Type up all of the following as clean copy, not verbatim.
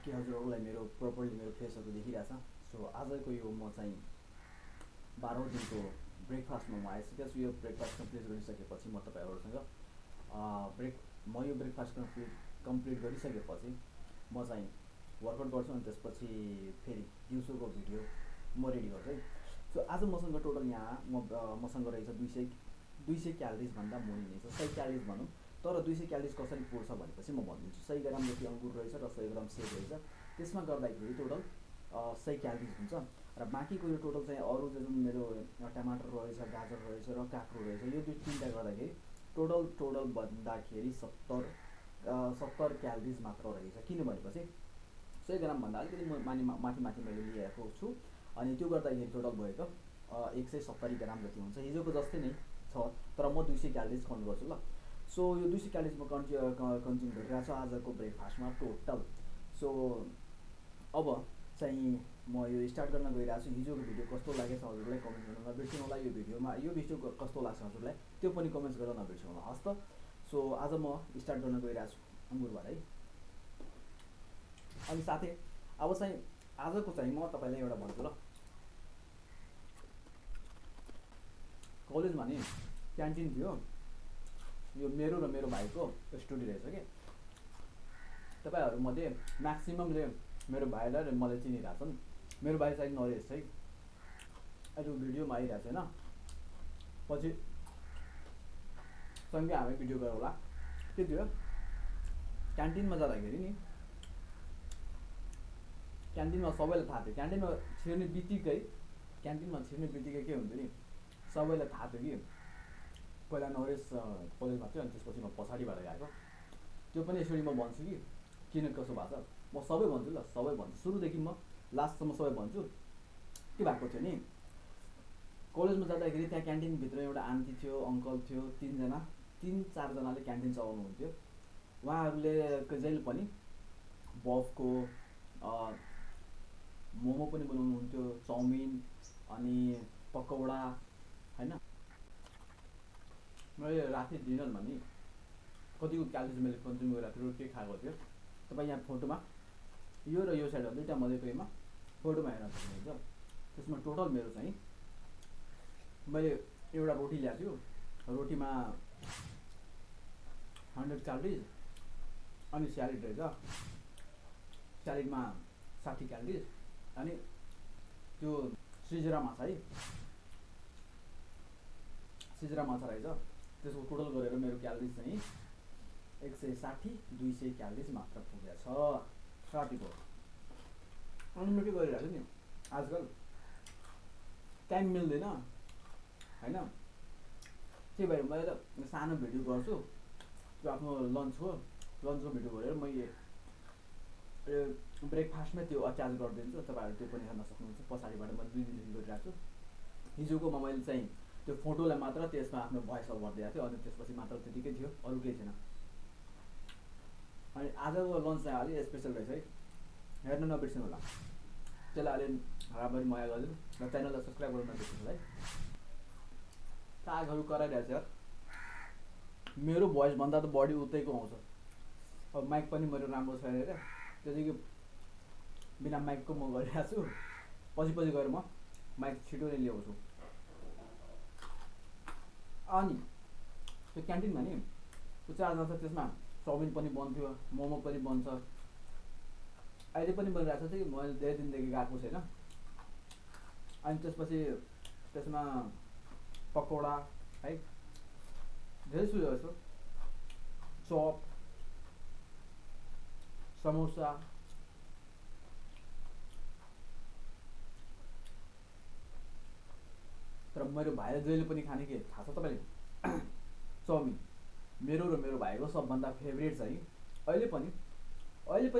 के हजुरहरूलाई मेरो प्रपरली मेरो फेसहरू देखिरहेछ। सो आजको यो म चाहिँ 12औं दिनको ब्रेकफास्टमा म आइसकेको छु। यो ब्रेकफास्ट कम्प्लिट गरिसकेपछि म तपाईँहरूसँग म यो ब्रेकफास्ट कम्प्लिट गरिसकेपछि म चाहिँ वर्कआउट गर्छु अनि त्यसपछि फेरि दिउँसोको भिडियो म रेडी गर्छु है। सो आज मसँग टोटल यहाँ मसँग रहेछ 200 क्यालोरिज भन्दा मुनि नै छ, 100 क्यालोरिज भनौँ। तर 200 क्यालोरिज कसरी पुग्छ भनेपछि म भनिदिन्छु। 100 ग्राम जति अङ्गुर रहेछ र 100 ग्राम सेब रहेछ, त्यसमा गर्दाखेरि टोटल 100 क्यालोरिज हुन्छ। र बाँकीको यो टोटल चाहिँ अरू जुन मेरो टमाटर रहेछ, गाजर रहेछ र काँक्रो रहेछ, यो दुई तिनवटा गर्दाखेरि टोटल भन्दाखेरि 70 क्यालोरिज मात्र रहेछ। किन भनेपछि 100 ग्रामभन्दा अलिकति माथि मैले लिएको छु अनि त्यो गर्दाखेरि टोटल भएको 170 ग्राम जति हुन्छ। हिजोको जस्तै नै छ, तर म 200 क्यालोरिज काउन्ट गर्छु ल। सो यो 200 क्यालोरिज म कन्ज्युम गरिरहेको छु आजको ब्रेकफास्टमा टोटल। सो अब चाहिँ म यो स्टार्ट गर्न गइरहेको छु। हिजोको भिडियो कस्तो लागेछ हजुरलाई कमेन्ट गर्न नबिर्सिनु होला। यो भिडियो कस्तो लाग्छ हजुरलाई त्यो पनि कमेन्ट्स गर्न नबिर्सिनु होला, हस् त। सो आज म स्टार्ट गर्न गइरहेको छु अङ्गुरबाट है। अनि साथै अब चाहिँ आजको चाहिँ म तपाईँलाई एउटा भन्छु ल। कलेजमा नि क्यान्टिन थियो, यो मेरो र मेरो भाइको स्टोरी रहेछ कि। तपाईँहरूमध्ये म्याक्सिममले मेरो भाइलाई र मलाई चिनिरहेको छन्। मेरो भाइ चाहिँ नरेश है, अहिले भिडियोमा आइरहेको छैन, पछि सँगै हामी भिडियो गरौँ होला। के थियो, क्यान्टिनमा जाँदाखेरि नि क्यान्टिनमा सबैलाई थाहा थियो। क्यान्टिनमा छिर्ने बित्तिकै के हुन्थ्यो नि, सबैलाई थाहा थियो कि पहिला नरेश कलेजमा थियो अनि त्यसपछि म पछाडिबाट गएको। त्यो पनि यसरी म भन्छु कि किन कसो भएको छ, म सबै भन्छु ल, सबै भन्छु, सुरुदेखि म लास्टसम्म सबै भन्छु। के भएको थियो नि, कलेजमा जाँदाखेरि त्यहाँ क्यान्टिनभित्र एउटा आन्टी थियो, अङ्कल थियो, 3-4जनाले क्यान्टिन चलाउनुहुन्थ्यो। उहाँहरूले जहिले पनि बफको मोमो पनि बनाउनुहुन्थ्यो, चाउमिन अनि पकौडा होइन। मैले राति डिनरमा नि कतिको क्यालोरिज मैले कन्ज्युम गरेको थिएँ, के खाएको थियो तपाईँ यहाँ फोटोमा यो र यो साइडमा दुईवटा मध्येकोमा फोटोमा हेर्न सक्नुहुन्छ। त्यसमा टोटल मेरो चाहिँ मैले एउटा रोटी ल्याएको छु, रोटीमा 100 क्यालोरिज अनि स्यालेड रहेछ, स्यालेडमा 60 क्यालोरिज अनि त्यो सिजरा माछा है, सिजरा माछा रहेछ। त्यसको टोटल गरेर मेरो क्यालोरिज चाहिँ 160-200 क्यालोरिज मात्र पुगेछ रातिको। अनि म के गरिरहेको छु नि, आजकल टाइम मिल्दैन होइन, त्यही भएर मैले त सानो भिडियो गर्छु। त्यो आफ्नो लन्चको भिडियो गरेर मैले ब्रेकफास्टमै त्यो अट्याच गरिदिन्छु। तपाईँहरू त्यो पनि हेर्न सक्नुहुन्छ। पछाडिबाट म 2 दिनदेखि गरिरहेको छु। हिजोकोमा मैले चाहिँ त्यो फोटोलाई मात्र त्यसमा आफ्नो भोइस ओभर दिएको थियो अनि त्यसपछि मात्र त्यतिकै थियो, अरू केही थिएन। अनि आजको लन्च चाहिँ अलिक स्पेसल रहेछ है, हेर्न नबिर्सिनु होला। त्यसलाई अलि राम्ररी माया गरिदिनु र च्यानललाई सब्सक्राइब गर्न नबिर्सिनु होला है। कागहरू कराइरहेछ यार, मेरो भोइसभन्दा त बढी उतैको आउँछ। अब माइक पनि मेरो राम्रो छैन अरे, त्यतिकै बिना माइकको म गरिरहेको छु। पछि गएर म माइक छिटो नै ल्याउँछु। अनि त्यो क्यान्टिनमा नि त्यो 4जना छ, त्यसमा चाउमिन पनि बन्थ्यो, मोमो पनि बन्छ, अहिले पनि बनिरहेको छ कि मैले धेरै दिनदेखि गएको छैन। अनि त्यसपछि त्यसमा पकौडा है, धेरै सुझाउ छ, चप, समोसा, तर मेरो भाइले जहिले पनि खाने के थाहा छ तपाईँले, चाउमिन। मेरो र मेरो भाइको सबभन्दा फेभरेट चाहिँ अहिले पनि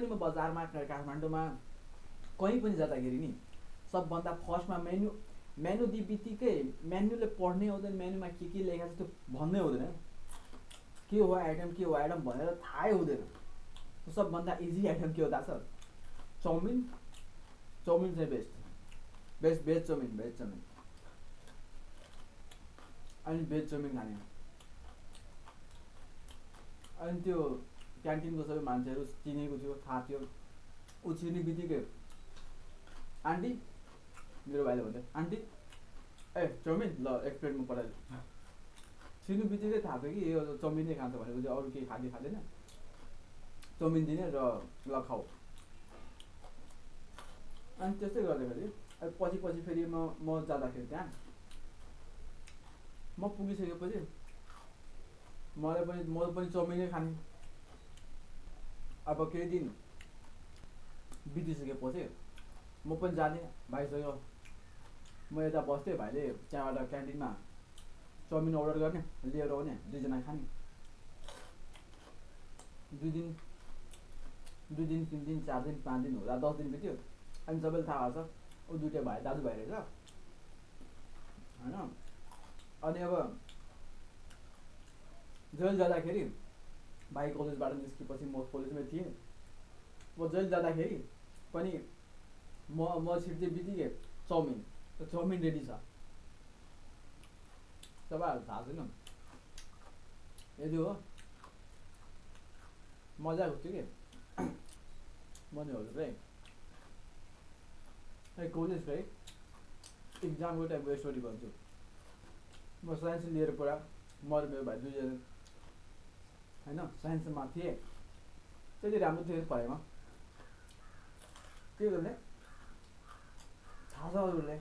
म बजारमा काठमाडौँमा कहीँ पनि जाँदाखेरि नि सबभन्दा फर्स्टमा मेन्यु दिए बित्तिकै मेन्युले पढ्नै हुँदैन, मेन्युमा के लेखेको छ त्यो भन्नै हुँदैन, के हो आइटम भनेर थाहै हुँदैन। सबभन्दा इजी आइटम के हो थाहा छ, चाउमिन चाहिँ बेस्ट भेज चाउमिन अनि भेज चाउमिन खाने। अनि त्यो क्यान्टिनको सबै मान्छेहरू चिनेको थियो, थाहा थियो ऊ छिर्ने बित्तिकै आन्टी मेरो भाइले भन्थ्यो आन्टी ए चाउमिन ल एक प्लेट म पठाइदिन्छु। छिर्नु बित्तिकै थाहा थियो कि यो चाउमिनै खान्छ भनेपछि अरू केही खाँदैन, चाउमिन दिने र ल खाऊ। अनि त्यस्तै गर्दाखेरि पछि फेरि म जाँदाखेरि त्यहाँ म पुगिसकेपछि म पनि चाउमिनै खाने। अब केही दिन बितिसकेपछि म पनि जाने भाइसँग, म यता बस्थेँ, भाइले त्यहाँबाट क्यान्टिनमा चाउमिन अर्डर गर्ने लिएर आउने, दुईजना खाने। 2 दिन 3 दिन 4 दिन 5 दिन हुँदा 10 दिन बित्यो। अनि सबैले थाहा भएको छ ऊ दुइटै भाइ दाजुभाइ रहेछ होइन। अनि अब जेल जाँदाखेरि भाइ कलेजबाट निस्केपछि म कलेजमै थिएँ। म जेल जाँदाखेरि पनि म छिर्दै बित्तिकै चाउमिन रेडी छ। तपाईँहरू थाहा छैन यदि हो मजा हुन्थ्यो कि मनीहरू चाहिँ कलेजकै इक्जामको टाइमको स्टोरी भन्छु। म साइन्स लिएर पुरा म र मेरो भाइ दुईजना होइन साइन्समा थिएँ। त्यति राम्रो थियो पढाइमा, के गर्ने थाहा छ अरूलाई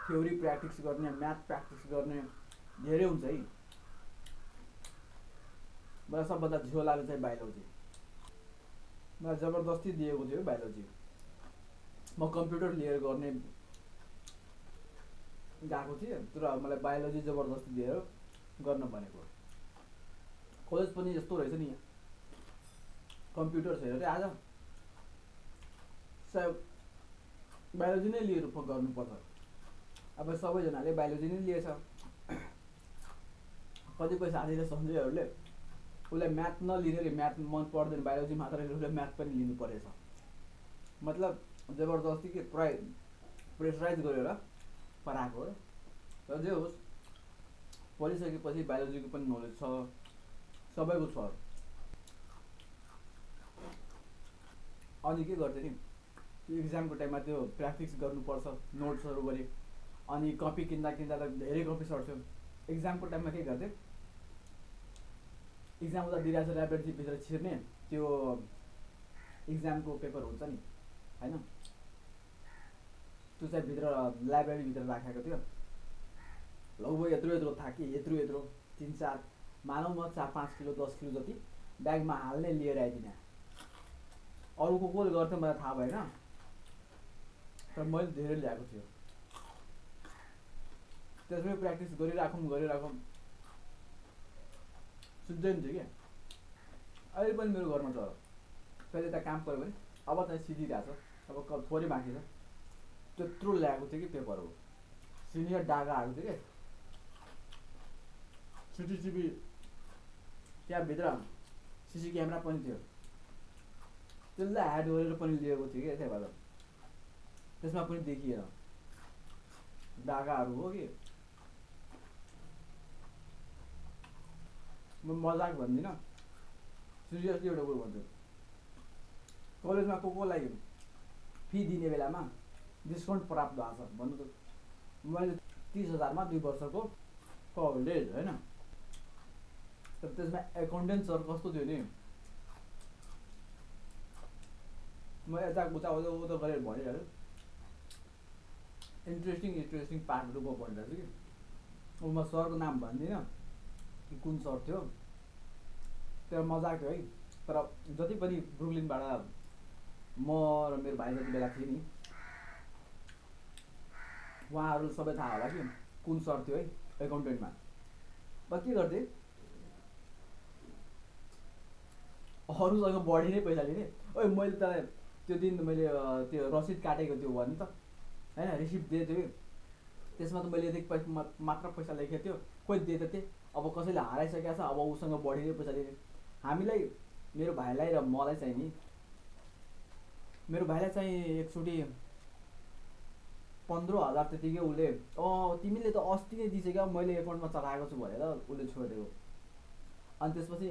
थ्योरी प्र्याक्टिस गर्ने, म्याथ प्र्याक्टिस गर्ने धेरै हुन्छ है। मलाई सबभन्दा झियो लाग्ने चाहिँ बायोलोजी। मलाई जबरजस्ती दिएको थियो बायोलोजी। म कम्प्युटर लिएर गर्ने गएको थिएँ, तर मलाई बायोलोजी जबरजस्ती दिएर गर्न भनेको। कलेज पनि यस्तो रहेछ नि, कम्प्युटर छैन रे आज, सायद बायोलोजी नै लिएर गर्नुपर्छ। अब सबैजनाले बायोलोजी नै लिएछ। कतिपय साथीले सन्जयहरूले उसलाई म्याथ नलिने, म्याथ मन पर्दैन बायोलोजी मात्र लिएर उसले म्याथ पनि लिनु परेछ। मतलब जबरजस्ती के प्रेसराइज गरेर पढाएको हो। र जे होस् पढिसकेपछि बायोलोजीको पनि नलेज छ, सबैको छ। अनि के गर्थेँ नि, त्यो इक्जामको टाइममा त्यो प्र्याक्टिस गर्नुपर्छ, नोट्सहरू गरी। अनि कपी किन्दा त धेरै कपी सर्थ्यो। इक्जामको टाइममा के गर्थेँ, इक्जाम उता दिइरहेको छ लाइब्रेरीभित्र छिर्ने, त्यो इक्जामको पेपर हुन्छ नि होइन, त्यो चाहिँ भित्र लाइब्रेरीभित्र राखेको थियो। लगभग यत्रो थाकी, यत्रो 3-4 मानौँ म 4-5 किलो 10 किलो जति ब्यागमा हाल्ने लिएर आइदिने। अरू को गर्थ्यो मलाई थाहा भएन, तर मैले धेरै ल्याएको थियो। त्यसमै प्र्याक्टिस गरिराखौँ सुझ्दैन थियो क्या। अहिले पनि मेरो घरमा छ, कहिले यता काम पऱ्यो भने अब चाहिँ सिधिरहेको छ, अब थोरै बाँकी छ। त्यत्रो ल्याएको थियो कि पेपरहरू, सिनियर डागा आएको थियो क्या। सिटिसिबी त्यहाँभित्र सिसी क्यामेरा पनि थियो, त्यसलाई ह्याड गरेर पनि लिएको थियो क्या। त्यहाँबाट त्यसमा पनि देखिएन, डागाहरू हो कि। म मजाक भन्दिनँ, सिरियसली एउटा कुरो भन्छु। कलेजमा कोलाई फी दिने बेलामा डिस्काउन्ट प्राप्त भएको छ भन्नु त। मैले 30,000मा 2 वर्षको कलेज होइन। तर त्यसमा एकाउन्टेन्ट सर कस्तो थियो नि, म यता उता गरेर भनिरहेको इन्ट्रेस्टिङ पार्टहरू म भनिरहेको छु कि। म सरको नाम भन्दिनँ कि कुन सर थियो, त्यो मजाक थियो है। तर जति पनि ब्रुकलिनबाट म र मेरो भाइ जति बेला थिएँ नि, उहाँहरू सबै थाहा होला कि कुन सर थियो है एकाउन्टेन्टमा। म के गर्थेँ, अरूसँग बढी नै पैसा लिने। ओइ मैले त त्यो दिन मैले त्यो रसिद काटेको त्यो भने त होइन, रिसिप्ट दिएको थियो कि, त्यसमा त मैले यति मात्र पैसा लेखेको थियो, खोइ दिए त थिएँ। अब कसैले हराइसकेको छ, अब उसँग बढी नै पैसा लिने। हामीलाई, मेरो भाइलाई र मलाई चाहिँ नि, मेरो भाइलाई चाहिँ एकचोटि 15,000 त्यतिकै उसले तिमीले त अस्ति नै दिइसक्यो, मैले एकाउन्टमा चलाएको छु भनेर उसले छोडिदिएको। अनि त्यसपछि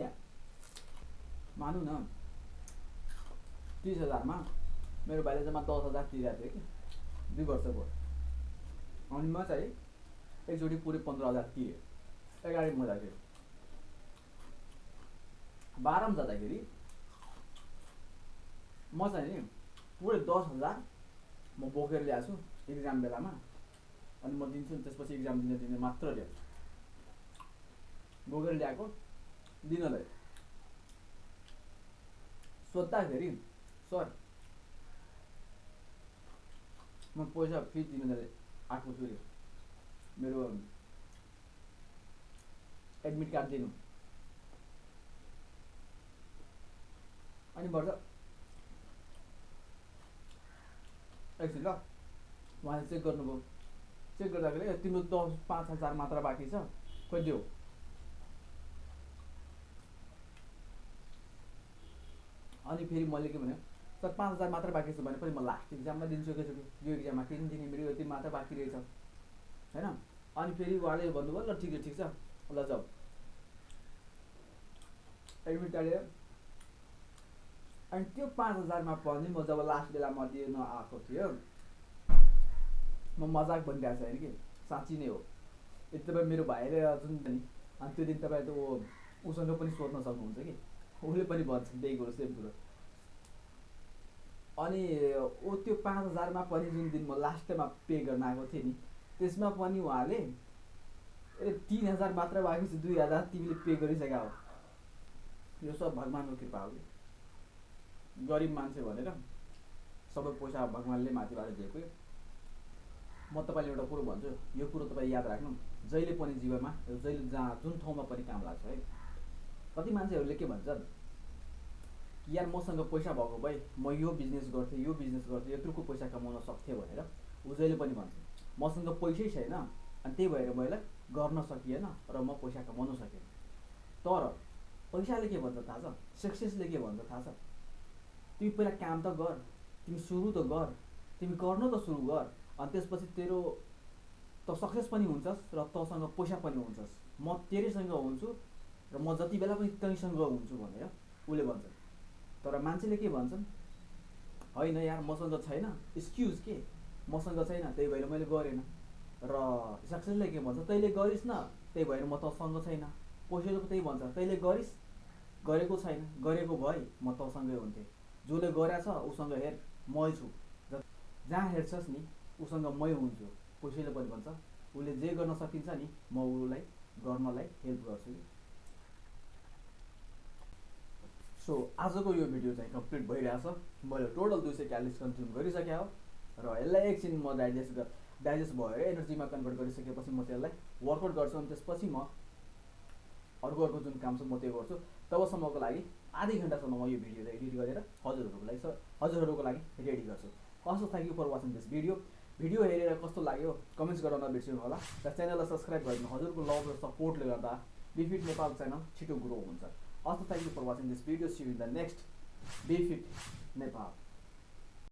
मानु न 30,000 मा मेरो भाइले जम्मा 10,000 तिरेको थियो कि 2 वर्षको। अनि म चाहिँ एकचोटि पुरै 15,000 तिरेँ अगाडि म जाँदाखेरि। 12 मा जाँदाखेरि म चाहिँ नि पुरै 10,000 म बोकेर ल्याएको छु इक्जाम बेलामा। अनि म दिन्छु नि, त्यसपछि इक्जाम दिने मात्र ल्याएको बोकेर ल्याएको दिनलाई सोद्धाखेरि सर म पैसा फिस दिन आएको छु रे, मेरो एडमिट कार्ड दिनु। अनि भन्छ एकछिन ल, उहाँले चेक गर्नुभयो। चेक गर्दाखेरि तिम्रो 5,000 मात्र बाँकी छ, खोइ देऊ। अनि फेरि मैले के भने, सर 5,000 मात्र बाँकी छ भनेपछि म लास्ट इक्जाममा दिन्छु एकैचोटि, यो इक्जाममा किन दिने, मेरो यति मात्र बाँकी रहेछ होइन। अनि फेरि उहाँले भन्नुभयो ल ठिक छ ल जाऊ। एडमिट कार्ड अनि त्यो 5,000 मा पनि म जब लास्ट बेला म दिन आएको थियो, म मजाक भनिरहेको छैन कि, साँच्ची नै हो। यति तपाईँ मेरो भाइले जुन नि, अनि त्यो दिन तपाईँ त उसँग पनि सोध्न सक्नुहुन्छ कि, उसले पनि भन्छ त्यही कुरो सेम कुरो। अनि ऊ त्यो 5,000 मा पनि जुन दिन म लास्टमा पे गर्न आएको थिएँ नि, त्यसमा पनि उहाँले 3,000 मात्र बाँकी छ, 2,000 तिमीले पे गरिसकेका हो। यो सब भगवान्को कृपा हो कि, गरिब मान्छे भनेर सबै पैसा भगवान्ले माथिबाट दिएको। म तपाईँले एउटा कुरो भन्छु, यो कुरो तपाईँ याद राख्नु, जहिले पनि जीवनमा जहिले जहाँ जुन ठाउँमा पनि काम लाग्छ है। कति मान्छेहरूले के भन्छन्, यार मसँग पैसा भएको भए म यो बिजनेस गर्थेँ यत्रोको पैसा कमाउन सक्थेँ भनेर ऊ जहिले पनि भन्छ। मसँग पैसै छैन अनि त्यही भएर मैले गर्न सकिएन र म पैसा कमाउन सकेन। तर पैसाले के भन्छ थाहा छ, सक्सेसले के भन्छ थाहा छ, तिमी पहिला काम त गर, तिमी सुरु त गर, तिमी गर्न त सुरु गर, अनि त्यसपछि तेरो त सक्सेस पनि हुन्छस् र तँसँग पैसा पनि हुन्छस्। म तेरैसँग हुन्छु र म जति बेला पनि तैँसँग हुन्छु भनेर उसले भन्छ। तर मान्छेले के भन्छन्, होइन यार मसँग छैन, एक्सक्युज के, मसँग छैन त्यही भएर मैले गरेन। र सक्सेसले के भन्छ, तैँले गरिस् न त्यही भएर म तँसँग छैन। पैसाले त्यही भन्छ, तैँले गरिस्, गरेको छैन, गरेको भए म तँसँगै हुन्थेँ। जसले गरेछ उसँग हेर मै छु, जहाँ हेर्छस् नि उसँग मै हुन्छु। पैसाले पनि भन्छ उसले जे गर्न सकिन्छ नि म उसलाई गर्नलाई हेल्प गर्छु। सो आजको यो भिडियो चाहिँ कम्प्लिट भइरहेछ। मैले टोटल 200 क्यालोरिज कन्ज्युम गरिसकेँ हो र यसलाई एकछिन म डाइजेस्ट भएर एनर्जीमा कन्भर्ट गरिसकेपछि म त्यसलाई वर्कआउट गर्छु। अनि त्यसपछि म अर्को जुन काम छ म त्यो गर्छु। तबसम्मको लागि आधी घन्टासम्म म यो भिडियोलाई एडिट गरेर हजुरहरूको लागि रेडी गर्छु। Also thank you for watching this video. Video हेरेर कस्तो लाग्यो कमेन्ट्स गर्न नबिर्सिनु होला र च्यानललाई सब्स्क्राइब गरिदिनु। हजुरको लभ र सपोर्टले गर्दा बिफिट नेपाल च्यानल छिटो ग्रो हुन्छ। Also thank you for watching this video. See you in the next Be Fit Nepal.